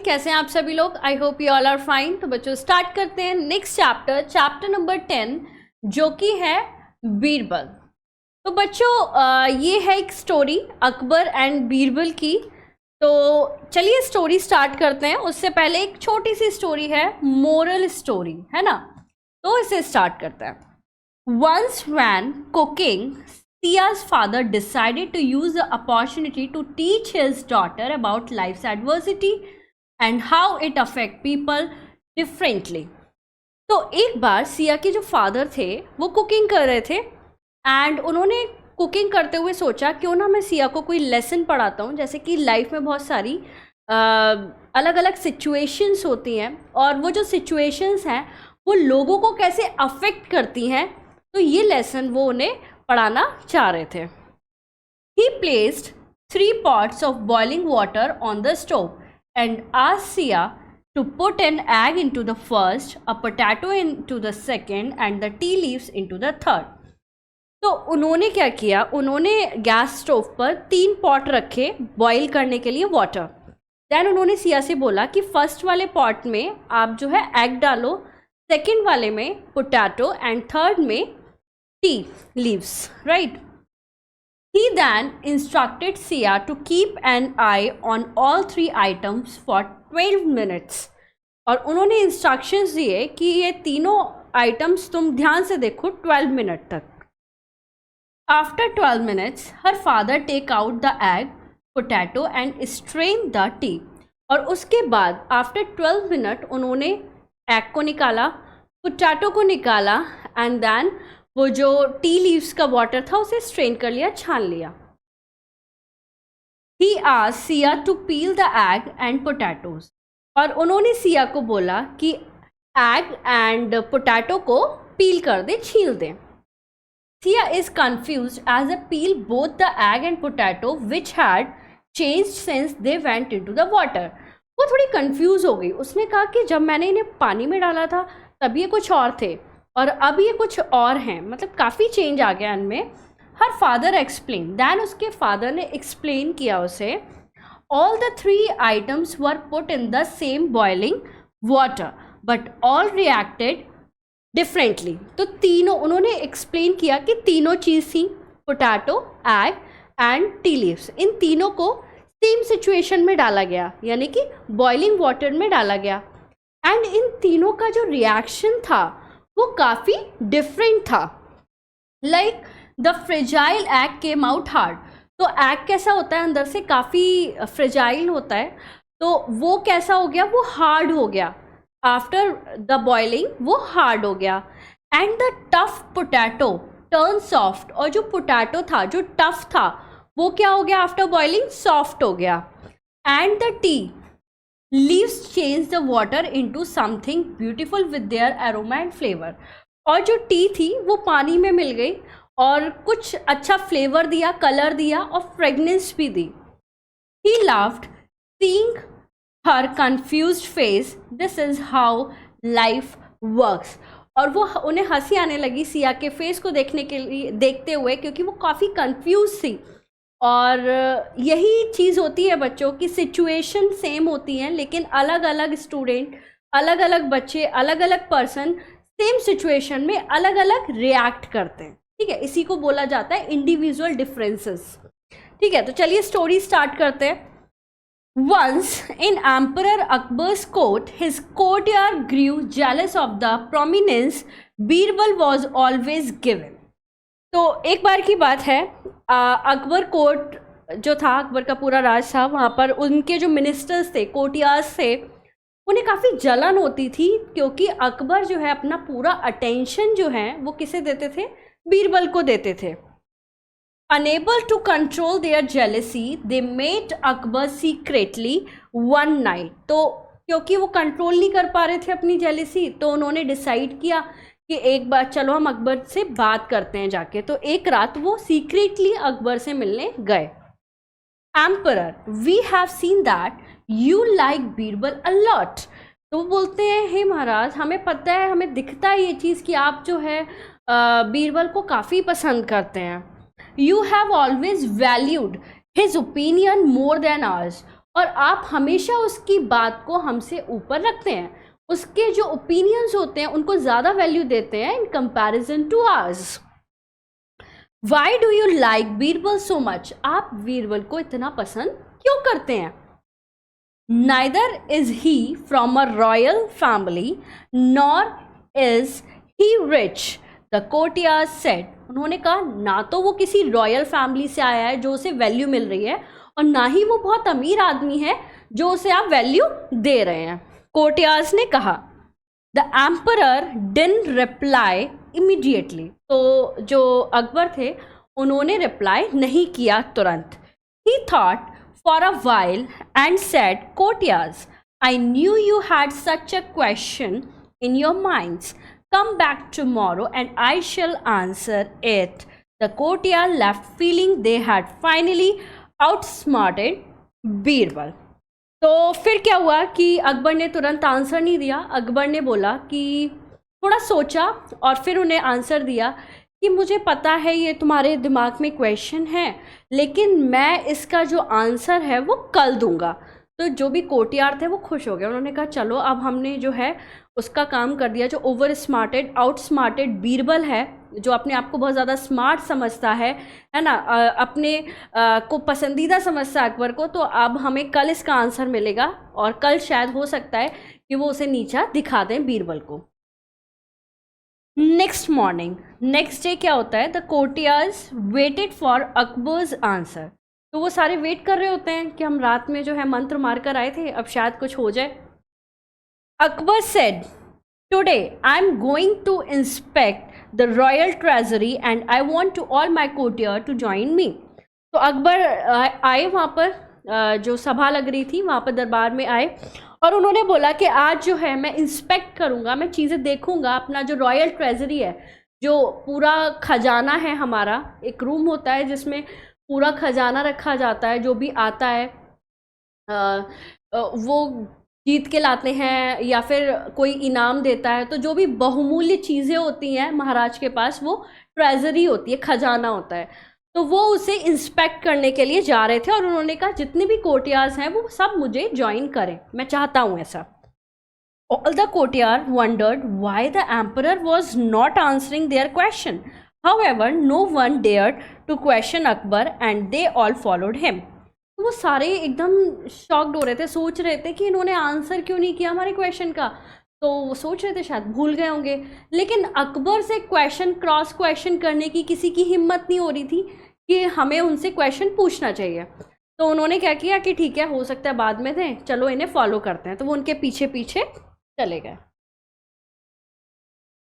कैसे हैं आप सभी लोग? I hope you all are fine. तो बच्चों स्टार्ट करते हैं नेक्स्ट चैप्टर नंबर 10 जो कि है बीरबल। तो बच्चों ये है एक स्टोरी अकबर एंड बीरबल की। तो चलिए स्टोरी स्टार्ट करते हैं। उससे पहले एक छोटी सी स्टोरी है, मोरल स्टोरी है ना, तो इसे स्टार्ट करते हैं। Once when cooking, Sia's father decided to use the opportunity to teach his daughter about life's adversity and how it affect people differently. तो एक बार सिया के जो फादर थे वो कुकिंग कर रहे थे एंड उन्होंने कुकिंग करते हुए सोचा क्यों ना मैं सिया को कोई लेसन पढ़ाता हूँ। जैसे कि लाइफ में बहुत सारी अलग अलग सिचुएशंस होती हैं और वो जो सिचुएशंस हैं वो लोगों को कैसे अफेक्ट करती हैं, तो ये लेसन वो उन्हें पढ़ाना चाह रहे थे। He placed 3 pots of boiling water on the stove and asked Sia to put an egg into the first, a potato into the second and the tea leaves into the third. तो उन्होंने क्या किया, उन्होंने gas stove पर 3 pot रखे boil करने के लिए वाटर। देन उन्होंने सिया से बोला कि फर्स्ट वाले पॉट में आप जो है एग डालो, सेकेंड वाले में पोटैटो एंड थर्ड में tea leaves, right? He then instructed Sia to keep an eye on all 3 items for 12 minutes. और उन्होंने इंस्ट्रक्शंस दिए कि ये तीनों आइटम्स तुम ध्यान से देखो 12 मिनट तक। After 12 minutes, her father take out the egg, potato and strain the tea. और उसके बाद आफ्टर 12 मिनट उन्होंने एग को निकाला, पोटैटो को निकाला एंड देन वो जो टी लीव्स का वाटर था उसे स्ट्रेन कर लिया, छान लिया। He asked Sia to peel the egg and potatoes. और उन्होंने सिया को बोला कि एग एंड पोटैटो को पील कर दे, छील दे। Sia is confused as they peel both the egg and potato which had changed since they went into the water. वो थोड़ी कंफ्यूज हो गई। उसने कहा कि जब मैंने इन्हें पानी में डाला था तब ये कुछ और थे और अब ये कुछ और हैं, मतलब काफ़ी चेंज आ गया इनमें। हर फादर एक्सप्लेन, दैन उसके फादर ने एक्सप्लेन किया उसे, all the 3 items were put in the same boiling water but all reacted differently. तो तीनों उन्होंने एक्सप्लेन किया कि तीनों चीज़ थी, potato, egg and tea leaves, इन तीनों को सेम सिचुएशन में डाला गया, यानी कि बॉइलिंग वाटर में डाला गया एंड इन तीनों का जो रिएक्शन था वो काफ़ी डिफरेंट था। Like the fragile egg came out hard. तो एग कैसा होता है, अंदर से काफ़ी फ्रेजाइल होता है, तो वो कैसा हो गया, वो हार्ड हो गया। आफ्टर द बॉइलिंग वो हार्ड हो गया। And the tough potato turn soft. और जो पोटैटो था जो टफ था वो क्या हो गया, आफ्टर बॉइलिंग सॉफ्ट हो गया। And the T leaves change the water into something beautiful with their aroma and flavor. और जो टी थी वो पानी में मिल गई और कुछ अच्छा फ्लेवर दिया, कलर दिया और फ्रेगनेंस भी दी। He laughed, seeing her confused face. This is how life works. और वो उन्हें हंसी आने लगी सिया के फेस को देखने के लिए, देखते हुए, क्योंकि वो काफ़ी कंफ्यूज थी। और यही चीज़ होती है बच्चों की, सिचुएशन सेम होती हैं लेकिन अलग अलग स्टूडेंट, अलग अलग बच्चे, अलग अलग पर्सन सेम सिचुएशन में अलग अलग रिएक्ट करते हैं। ठीक है, इसी को बोला जाता है इंडिविजुअल डिफरेंसेस। ठीक है, तो चलिए स्टोरी स्टार्ट करते हैं। Once in emperor Akbar's court his courtier grew jealous of the prominence Birbal was always given. तो एक बार की बात है, अकबर कोर्ट जो था, अकबर का पूरा राज था, वहाँ पर उनके जो मिनिस्टर्स थे, कोर्टियार्स थे, उन्हें काफ़ी जलन होती थी क्योंकि अकबर जो है अपना पूरा अटेंशन जो है वो किसे देते थे, बीरबल को देते थे। Unable to control their jealousy they met Akbar secretly one night. तो क्योंकि वो कंट्रोल नहीं कर पा रहे थे अपनी जेलेसी, तो उन्होंने डिसाइड किया कि एक बार चलो हम अकबर से बात करते हैं जाके। तो एक रात वो सीक्रेटली अकबर से मिलने गए। Emperor, we have seen that you like Birbal a lot. तो बोलते हैं, हे महाराज, हमें पता है, हमें दिखता है ये चीज़ कि आप जो है बीरबल को काफ़ी पसंद करते हैं। You have always valued his opinion more than hours. और आप हमेशा उसकी बात को हमसे ऊपर रखते हैं, उसके जो ओपिनियंस होते हैं उनको ज़्यादा वैल्यू देते हैं in comparison two hours. Why do you like Birbal so much? आप बीरबल को इतना पसंद क्यों करते हैं? Neither is he from a royal family nor is he rich, the courtier said. उन्होंने कहा ना तो वो किसी रॉयल फैमिली से आया है जो उसे वैल्यू मिल रही है, और ना ही वो बहुत अमीर आदमी है जो उसे आप वैल्यू दे रहे हैं। कोर्टियर्स ने कहा। The emperor didn't reply immediately. तो जो अकबर थे उन्होंने रिप्लाई नहीं किया तुरंत। ही thought for a while and said, courtiers, I knew you had such a question in your minds. Come back tomorrow and I shall answer it. The courtier left feeling they had finally outsmarted Birbal. तो फिर क्या हुआ कि अकबर ने तुरंत answer नहीं दिया। अकबर ने बोला कि थोड़ा सोचा और फिर उन्हें आंसर दिया कि मुझे पता है ये तुम्हारे दिमाग में क्वेश्चन है, लेकिन मैं इसका जो आंसर है वो कल दूंगा। तो जो भी कोर्टियर थे वो खुश हो गए। उन्होंने कहा चलो अब हमने जो है उसका काम कर दिया। जो ओवर स्मार्टेड आउट स्मार्टेड बीरबल है, जो अपने आप को बहुत ज़्यादा स्मार्ट समझता है ना, अपने को पसंदीदा समझता है अकबर को, तो अब हमें कल इसका आंसर मिलेगा और कल शायद हो सकता है कि वो उसे नीचा दिखा दें बीरबल को। नेक्स्ट मॉर्निंग, नेक्स्ट डे क्या होता है? The courtiers waited for Akbar's answer. तो वो सारे वेट कर रहे होते हैं कि हम रात में जो है मंत्र मार कर आए थे, अब शायद कुछ हो जाए। Akbar said, today I am going to inspect the royal treasury and I want to all my courtier to join me. तो अकबर आए वहाँ पर, जो सभा लग रही थी वहाँ पर दरबार में आए, और उन्होंने बोला कि आज जो है मैं इंस्पेक्ट करूँगा, मैं चीज़ें देखूँगा। अपना जो रॉयल ट्रेजरी है, जो पूरा खजाना है हमारा, एक रूम होता है जिसमें पूरा खजाना रखा जाता है, जो भी आता है वो जीत के लाते हैं या फिर कोई इनाम देता है। तो जो भी बहुमूल्य चीज़ें होती हैं महाराज के पास, वो ट्रेजरी होती है, खजाना होता है। तो वो उसे इंस्पेक्ट करने के लिए जा रहे थे और उन्होंने कहा जितने भी कोर्टियर्स हैं वो सब मुझे ज्वाइन करें, मैं चाहता हूँ ऐसा। All the courtiers wondered why the emperor was not answering their question. However, no one dared to question Akbar and they all followed him. तो वो सारे एकदम शॉक्ड हो रहे थे, सोच रहे थे कि इन्होंने आंसर क्यों नहीं किया हमारे क्वेश्चन का। तो वो सोच रहे थे शायद भूल गए होंगे, लेकिन अकबर से क्वेश्चन क्रॉस क्वेश्चन करने की किसी की हिम्मत नहीं हो रही थी कि हमें उनसे क्वेश्चन पूछना चाहिए। तो उन्होंने क्या किया कि ठीक है, हो सकता है बाद में दें, चलो इन्हें फॉलो करते हैं। तो वो उनके पीछे पीछे चले गए।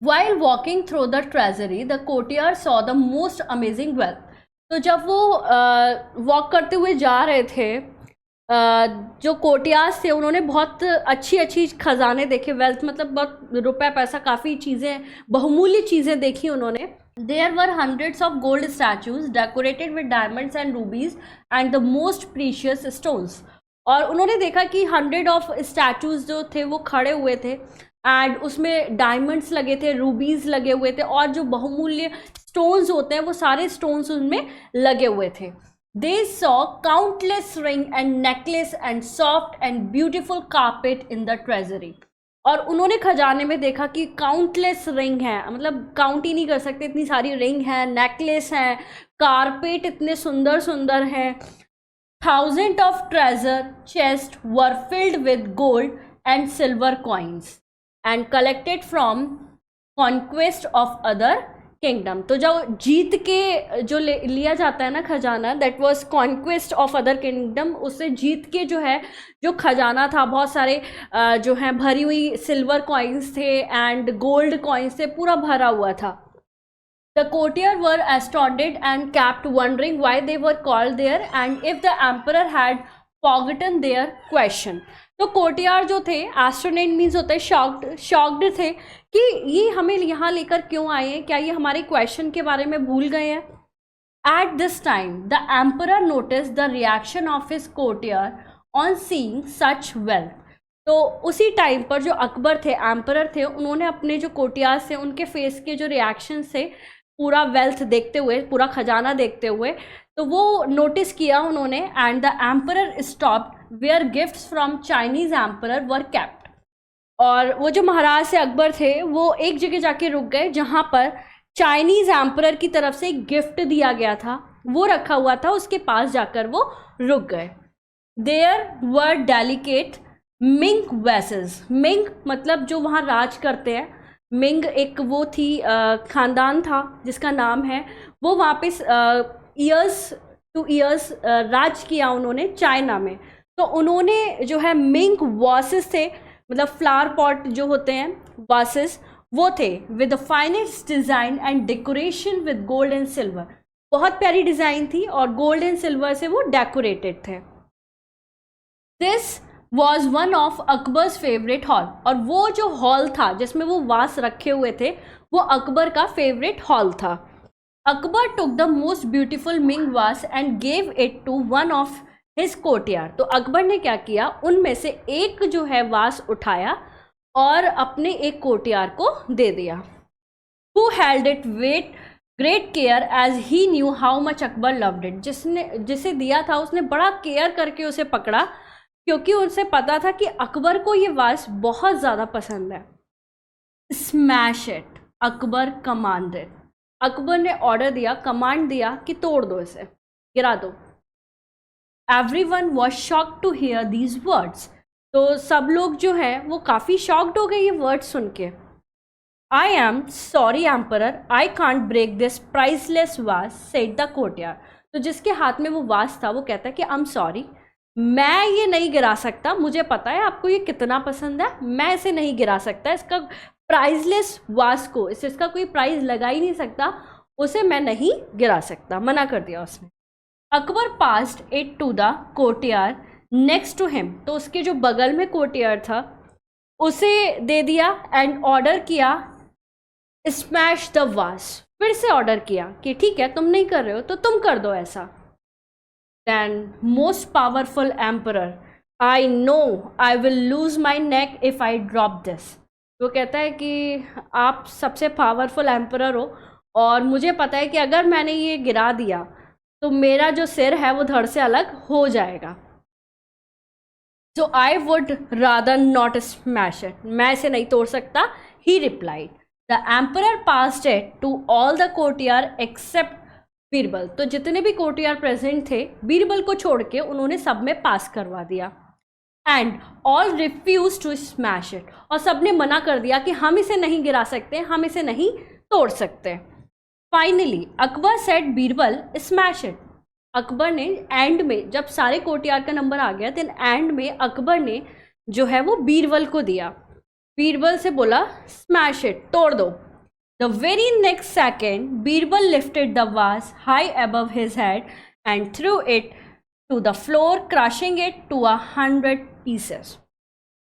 While walking through the treasury, the courtier saw the most amazing wealth. तो जब वो वॉक करते हुए जा रहे थे, जो कोर्टियर्स थे उन्होंने बहुत अच्छी अच्छी खजाने देखे। वेल्थ मतलब बहुत रुपए पैसा, काफ़ी चीज़ें, बहुमूल्य चीज़ें देखी उन्होंने। There were hundreds of gold statues decorated with diamonds and rubies and the most precious stones. और उन्होंने देखा कि 100 ऑफ स्टैचूज जो थे वो खड़े हुए थे एंड उसमें डायमंड्स लगे थे, रूबीज़ लगे हुए थे, और जो बहुमूल्य स्टोन्स होते हैं वो सारे स्टोन्स उनमें लगे हुए थे। They saw countless ring and necklace and soft and beautiful carpet in the treasury. और उन्होंने खजाने में देखा कि काउंटलेस रिंग है, मतलब काउंट ही नहीं कर सकते, इतनी सारी रिंग है, नेकलेस है, कारपेट इतने सुंदर सुंदर हैं। Thousands of treasure chests were filled with gold and silver coins and collected from conquest of other kingdom. तो जो जीत के जो लिया जाता है ना खजाना, that was conquest of other kingdom, उससे जीत के जो है जो खजाना था, बहुत सारे जो है भरी हुई सिल्वर कॉइन्स थे एंड गोल्ड कॉइन्स थे, पूरा भरा हुआ था। The courtiers were astounded and kept wondering why they were called there and if the emperor had forgotten their question. तो कोर्टियर जो थे, एस्टोनिड मीन्स होता है शॉक्ड थे कि ये हमें यहाँ लेकर क्यों आए हैं, क्या ये हमारे क्वेश्चन के बारे में भूल गए हैं। At this time, the emperor noticed the reaction of his courtier on seeing such wealth. तो उसी टाइम पर जो अकबर थे, एम्परर थे, उन्होंने अपने जो कोर्टियर्स थे उनके फेस के जो रिएक्शन थे पूरा वेल्थ देखते हुए, पूरा खजाना देखते हुए, तो वो नोटिस किया उन्होंने। And the emperor stopped where gifts from Chinese emperor were kept. और वो जो महाराज से अकबर थे वो एक जगह जाके रुक गए जहाँ पर चाइनीज एम्परर की तरफ से एक गिफ्ट दिया गया था, वो रखा हुआ था, उसके पास जाकर वो रुक गए। There were delicate Ming vases. Ming मतलब जो वहाँ राज करते हैं, मिंग एक वो थी खानदान था जिसका नाम है, वो वहाँ पे ईयर्स टू ईयर्स राज किया उन्होंने चाइना में। तो उन्होंने जो है मिंग वासेस थे, मतलब फ्लावर पॉट जो होते हैं वासेस, वो थे with the finest design and decoration with gold and silver. बहुत प्यारी डिज़ाइन थी और गोल्ड एंड सिल्वर से वो डेकोरेटेड थे। This was one of Akbar's favourite hall. और वो जो हॉल था जिसमें वो वास रखे हुए थे वो अकबर का फेवरेट हॉल था। Akbar took the most beautiful Ming vase and gave it to one of his courtier. तो अकबर ने क्या किया, उनमें से एक जो है वास उठाया और अपने एक कोर्टियार को दे दिया। Who held it with great care as he knew how much Akbar loved it. जिसे दिया था उसने बड़ा केयर करके उसे पकड़ा क्योंकि उसे पता था कि अकबर को ये वास बहुत ज़्यादा पसंद है। Smash it, Akbar commanded. Akbar ने ऑर्डर दिया, कमांड दिया कि तोड़ दो इसे, गिरा दो। Everyone was shocked to hear these words. तो सब लोग जो है वो काफ़ी शॉक्ड हो गए ये वर्ड्स सुन के। I am sorry emperor, I can't break this priceless vase, said the courtier. तो जिसके हाथ में वो वास था वो कहता है कि आई एम सॉरी, मैं ये नहीं गिरा सकता, मुझे पता है आपको ये कितना पसंद है, मैं इसे नहीं गिरा सकता, इसका प्राइसलेस वास को, इसका कोई प्राइस लगा ही नहीं सकता, उसे मैं नहीं गिरा सकता, मना कर दिया उसने। Akbar passed it to the courtier next to him. तो उसके जो बगल में कोर्टियार था उसे दे दिया एंड ऑर्डर किया स्मैश द वास। फिर से ऑर्डर किया कि ठीक है तुम नहीं कर रहे हो तो तुम कर दो ऐसा। Then most powerful emperor, I know I will lose my neck if I drop this. वो कहता है कि आप सबसे पावरफुल एम्परर हो और मुझे पता है कि अगर मैंने ये गिरा दिया तो मेरा जो सिर है वो धड़ से अलग हो जाएगा। So I would rather not smash it, मैं इसे नहीं तोड़ सकता। He replied. The emperor passed it to all the courtier except Birbal. तो जितने भी कोर्टियार प्रेजेंट थे बीरबल को छोड़ के उन्होंने सब में पास करवा दिया। And all refuse to smash it. और सब ने मना कर दिया कि हम इसे नहीं गिरा सकते, हम इसे नहीं तोड़ सकते। Finally Akbar said Birbal smash it. Akbar ने एंड में, जब सारे कोर्टियार का नंबर आ गया, देन एंड में अकबर ने जो है वो बीरबल को दिया। बीरबल से बोला स्मैश इट, तोड़ दो। The very next second Birbal lifted the vase high above his head and threw it to the floor crushing it to 100 pieces.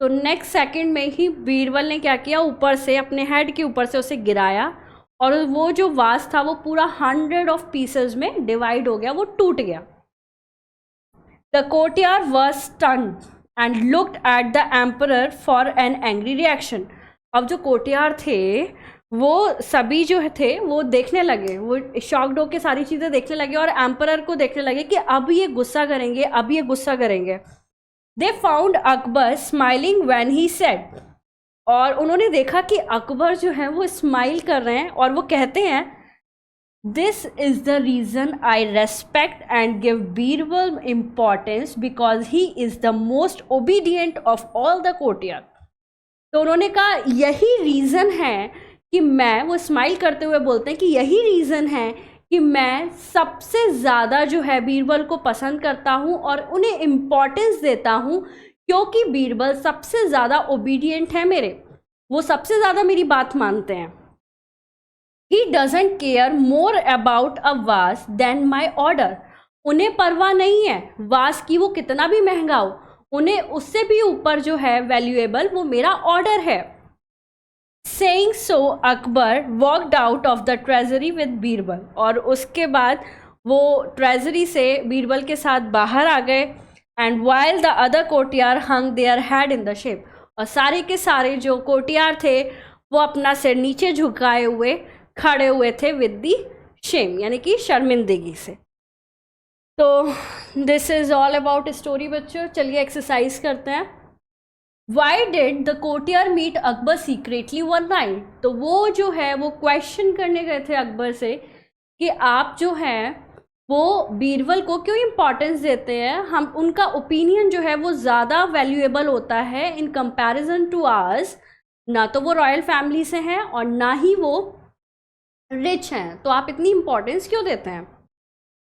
तो नेक्स्ट सेकेंड में ही बीरबल ने क्या किया, ऊपर से अपने हेड के ऊपर से उसे गिराया और वो जो वास था वो पूरा 100 ऑफ पीसेस में डिवाइड हो गया, वो टूट गया। The courtier was stunned and looked at the emperor for an angry reaction. अब जो कोर्टियार थे वो सभी जो थे वो देखने लगे, वो शॉक्ड होकर सारी चीज़ें देखने लगे और एम्परर को देखने लगे कि अब ये गुस्सा करेंगे, अब ये गुस्सा करेंगे। They found Akbar smiling when he said. और उन्होंने देखा कि अकबर जो है वो स्माइल कर रहे हैं और वो कहते हैं this is the reason I respect and give Birbal importance because he is the most obedient of all the courtier. तो उन्होंने कहा यही रीज़न है कि मैं, वो स्माइल करते हुए बोलते हैं कि यही रीज़न है कि मैं सबसे ज़्यादा जो है बीरबल को पसंद करता हूँ और उन्हें इम्पॉर्टेंस देता हूँ क्योंकि बीरबल सबसे ज़्यादा ओबीडियंट है मेरे, वो सबसे ज़्यादा मेरी बात मानते हैं। He doesn't care more about a वास देन माई ऑर्डर। उन्हें परवाह नहीं है वास की वो कितना भी महंगा हो, उन्हें उससे भी ऊपर जो है वैल्यूएबल वो मेरा ऑर्डर है। Saying so Akbar walked out of the treasury with Birbal. और उसके बाद वो ट्रेजरी से बीरबल के साथ बाहर आ गए। And while the other courtier hung their head in the shame. और सारे के सारे जो कोर्टियार थे वो अपना सिर नीचे झुकाए हुए खड़े हुए थे विद दी शेम, यानी कि शर्मिंदगी से। तो this is all about story बच्चों। चलिए एक्सरसाइज करते हैं। Why did the courtier meet Akbar secretly one night. तो वो जो है वो क्वेश्चन करने गए थे अकबर से कि आप जो है वो बीरबल को क्यों इम्पोर्टेंस देते हैं, हम उनका ओपिनियन जो है वो ज़्यादा वैल्यूएबल होता है इन कंपैरिजन टू आवर्स। ना तो वो रॉयल फैमिली से हैं और ना ही वो रिच हैं, तो आप इतनी इम्पोर्टेंस क्यों देते हैं।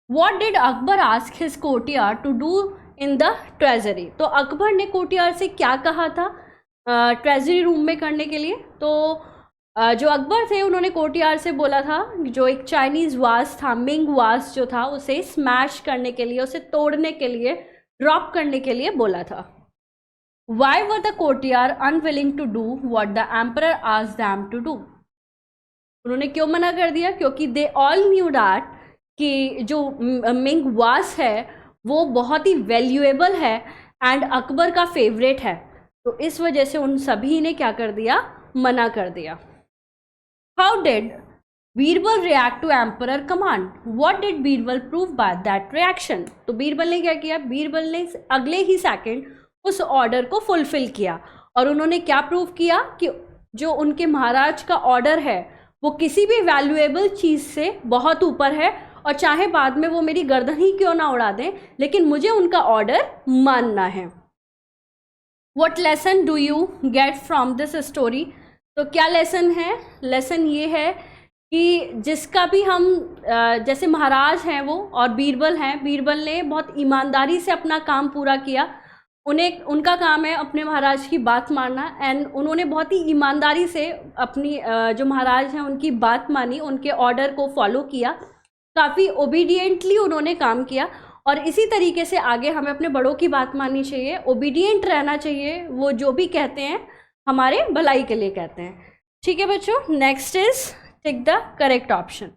What did Akbar ask his courtier to do in the treasury. तो अकबर ने कोटियार से क्या कहा था ट्रेजरी रूम में करने के लिए। तो जो अकबर थे उन्होंने कोटियार से बोला था, जो एक चाइनीज़ वास था, मिंग वास जो था, उसे स्मैश करने के लिए, उसे तोड़ने के लिए, ड्रॉप करने के लिए बोला था। Why were the courtier unwilling to do what the emperor asked them to do. उन्होंने क्यों मना कर दिया, क्योंकि दे ऑल न्यू दैट कि जो मिंग वास है वो बहुत ही वैल्यूएबल है एंड अकबर का फेवरेट है। तो इस वजह से उन सभी ने क्या कर दिया, मना कर दिया। How did Birbal react to emperor command. What did Birbal prove by that reaction. तो बीरबल ने क्या किया, बीरबल ने अगले ही सेकंड उस ऑर्डर को फुलफिल किया और उन्होंने क्या प्रूव किया कि जो उनके महाराज का ऑर्डर है वो किसी भी वैल्यूएबल चीज़ से बहुत ऊपर है, और चाहे बाद में वो मेरी गर्दन ही क्यों ना उड़ा दें, लेकिन मुझे उनका ऑर्डर मानना है। What lesson do you get from this story। तो क्या लेसन है, लेसन ये है कि जिसका भी हम जैसे महाराज हैं वो और बीरबल हैं, बीरबल ने बहुत ईमानदारी से अपना काम पूरा किया। उनका काम है अपने महाराज की बात मानना, एंड उन्होंने बहुत ही ईमानदारी से अपनी जो महाराज हैं उनकी बात मानी, उनके ऑर्डर को फॉलो किया, काफ़ी ओबीडियंटली उन्होंने काम किया। और इसी तरीके से आगे हमें अपने बड़ों की बात माननी चाहिए, ओबीडियंट रहना चाहिए, वो जो भी कहते हैं हमारे भलाई के लिए कहते हैं। ठीक है बच्चों, next is tick the correct option.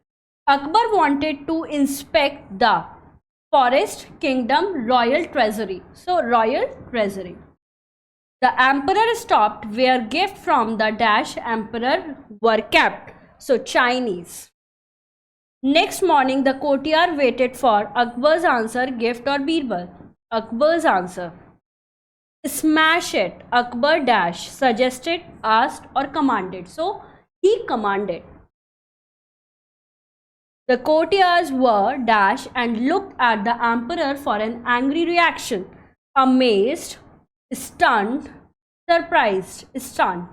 Akbar wanted to inspect the forest kingdom royal treasury. So royal treasury. The emperor stopped where gift from the dash emperor were kept. So Chinese. Next morning, the courtier waited for Akbar's answer, gift or Birbal. Akbar's answer. Smash it. Akbar dash suggested, asked or commanded. So he commanded. The courtiers were dash and looked at the emperor for an angry reaction. Amazed, stunned, surprised, stunned.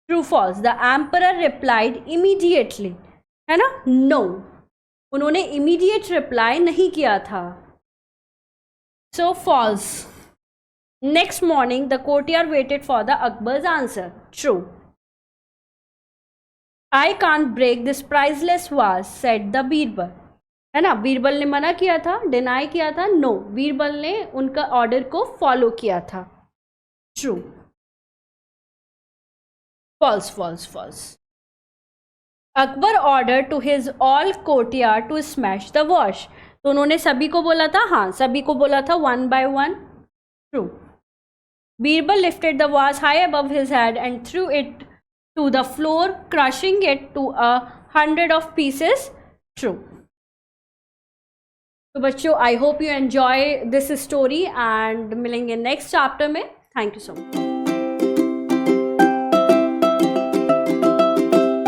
True false. The emperor replied immediately. है ना, no, उन्होंने immediate reply नहीं किया था। So false. Next morning the courtier waited for the Akbar's answer. True. I can't break this priceless was said the Birbal. है ना, बीरबल ने मना किया था, डिनाई किया था। नो, बीरबल ने उनका ऑर्डर को फॉलो किया था। True. False false false. Akbar order to his all courtier to smash the vase. तो उन्होंने सभी को बोला था, हाँ सभी को बोला था, one by one. True. Birbal lifted the vase high above his head and threw it to the floor crushing it to 100 of pieces। True. तो बच्चों I hope you enjoy this story and मिलेंगे नेक्स्ट चैप्टर में। Thank you so much.